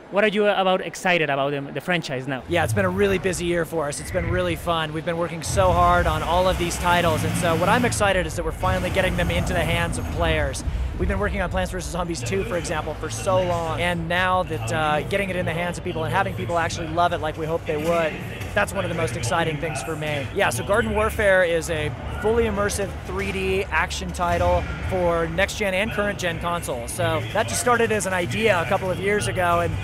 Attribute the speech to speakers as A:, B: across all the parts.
A: What are you excited about the franchise now?
B: Yeah, it's been a really busy year for us. It's been really fun. We've been working so hard on all of these titles, and so what I'm excited is that we're finally getting them into the hands of players. We've been working on Plants vs. Zombies 2, for example, for so long, and now that getting it in the hands of people and having people actually love it like we hoped they would, that's one of the most exciting things for me. Yeah, so Garden Warfare is a fully immersive 3D action title for next-gen and current-gen consoles. So that just started as an idea a couple of years ago, and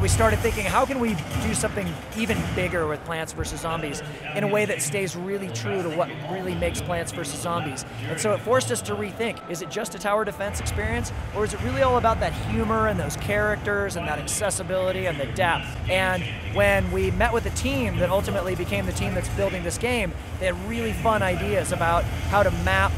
B: we started thinking, how can we do something even bigger with Plants vs. Zombies in a way that stays really true to what really makes Plants vs. Zombies? And so it forced us to rethink, is it just a tower defense experience, or is it really all about that humor and those characters and that accessibility and the depth? And when we met with the team that ultimately became the team that's building this game, they had really fun ideas about how to map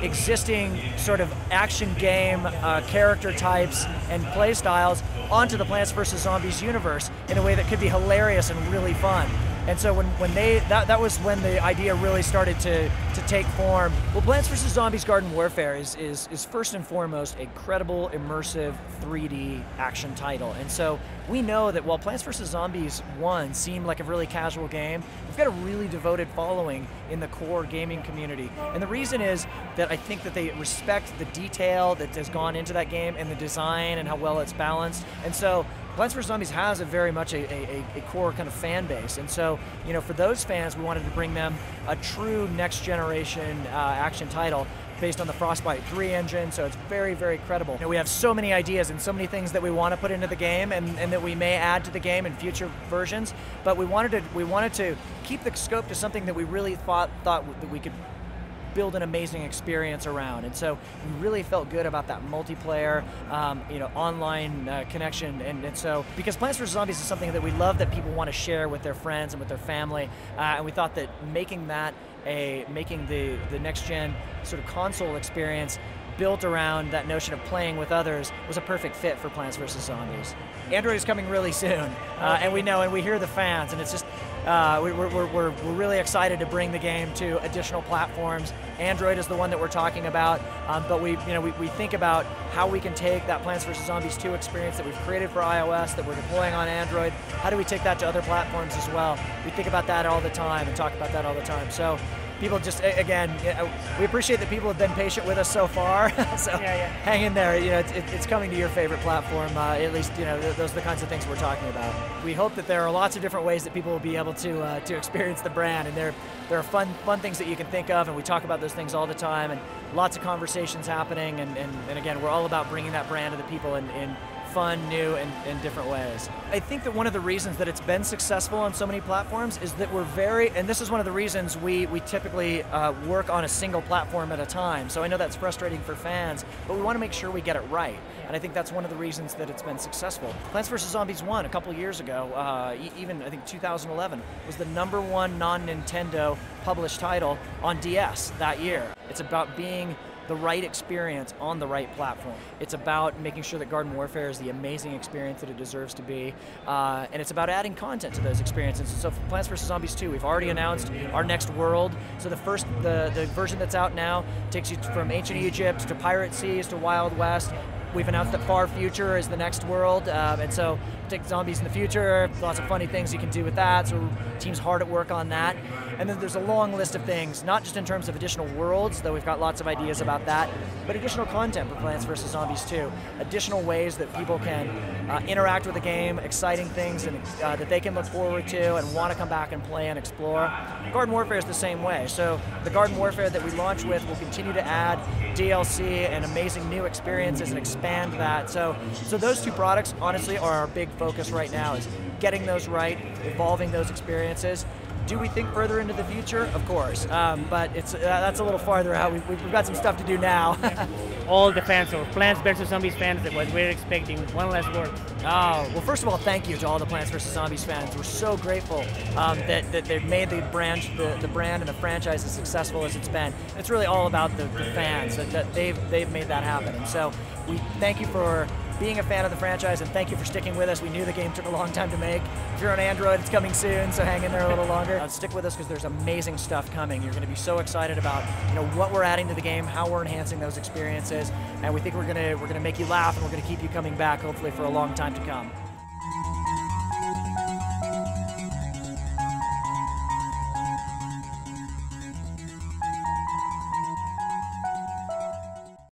B: existing sort of action game character types and play styles onto the Plants vs. Zombies universe in a way that could be hilarious and really fun. And so that was when the idea really started to take form. Well, Plants vs. Zombies Garden Warfare is first and foremost a credible, immersive 3D action title. And so we know that while Plants vs. Zombies 1 seemed like a really casual game, we've got a really devoted following in the core gaming community. And the reason is that I think that they respect the detail that has gone into that game and the design and how well it's balanced. And so Plants vs. Zombies has very much a core kind of fan base, and so for those fans, we wanted to bring them a true next generation action title based on the Frostbite 3 engine, so it's very, very credible. We have so many ideas and so many things that we want to put into the game and that we may add to the game in future versions, but we wanted to keep the scope to something that we really thought that we could build an amazing experience around. And so we really felt good about that multiplayer, online connection. And so, because Plants vs. Zombies is something that we love that people want to share with their friends and with their family, and we thought that making the next-gen sort of console experience built around that notion of playing with others was a perfect fit for Plants vs. Zombies. Android is coming really soon, and we know, and we hear the fans, and it's just, we're really excited to bring the game to additional platforms. Android is the one that we're talking about, but we think about how we can take that Plants vs. Zombies 2 experience that we've created for iOS, that we're deploying on Android, how do we take that to other platforms as well? We think about that all the time and talk about that all the time. So people just, again, we appreciate that people have been patient with us so far, so hang in there. It's coming to your favorite platform, at least, those are the kinds of things we're talking about. We hope that there are lots of different ways that people will be able to experience the brand, and there are fun things that you can think of, and we talk about those things all the time, and lots of conversations happening, and again, we're all about bringing that brand to the people in fun, new, and different ways. I think that one of the reasons that it's been successful on so many platforms is that and this is one of the reasons we typically work on a single platform at a time. So I know that's frustrating for fans, but we want to make sure we get it right. And I think that's one of the reasons that it's been successful. Plants vs. Zombies 1, a couple years ago, even I think 2011, was the #1 non-Nintendo published title on DS that year. It's about being the right experience on the right platform. It's about making sure that Garden Warfare is the amazing experience that it deserves to be, and it's about adding content to those experiences. So for Plants vs. Zombies 2, we've already announced our next world. So the version that's out now takes you from ancient Egypt to pirate seas to Wild West. We've announced that Far Future is the next world, and so take zombies in the future, lots of funny things you can do with that, so team's hard at work on that. And then there's a long list of things, not just in terms of additional worlds, though we've got lots of ideas about that, but additional content for Plants vs. Zombies 2, additional ways that people can interact with the game, exciting things that they can look forward to and want to come back and play and explore. Garden Warfare is the same way, so the Garden Warfare that we launch with will continue to add DLC and amazing new experiences and expand that. So those two products, honestly, are our big focus right now, is getting those right, evolving those experiences. Do we think further into the future? Of course, but that's a little farther out. We've got some stuff to do now.
A: All the fans, or Plants vs. Zombies fans, that what we're expecting. One last word.
B: Oh, well, first of all, thank you to all the Plants vs. Zombies fans. We're so grateful that they've made the brand and the franchise as successful as it's been. It's really all about the fans, that they've made that happen. And so we thank you for being a fan of the franchise, and thank you for sticking with us. We knew the game took a long time to make. If you're on Android, it's coming soon, so hang in there a little longer. Stick with us because there's amazing stuff coming. You're going to be so excited about what we're adding to the game, how we're enhancing those experiences, and we think we're going to make you laugh, and we're going to keep you coming back, hopefully for a long time to come.
C: you.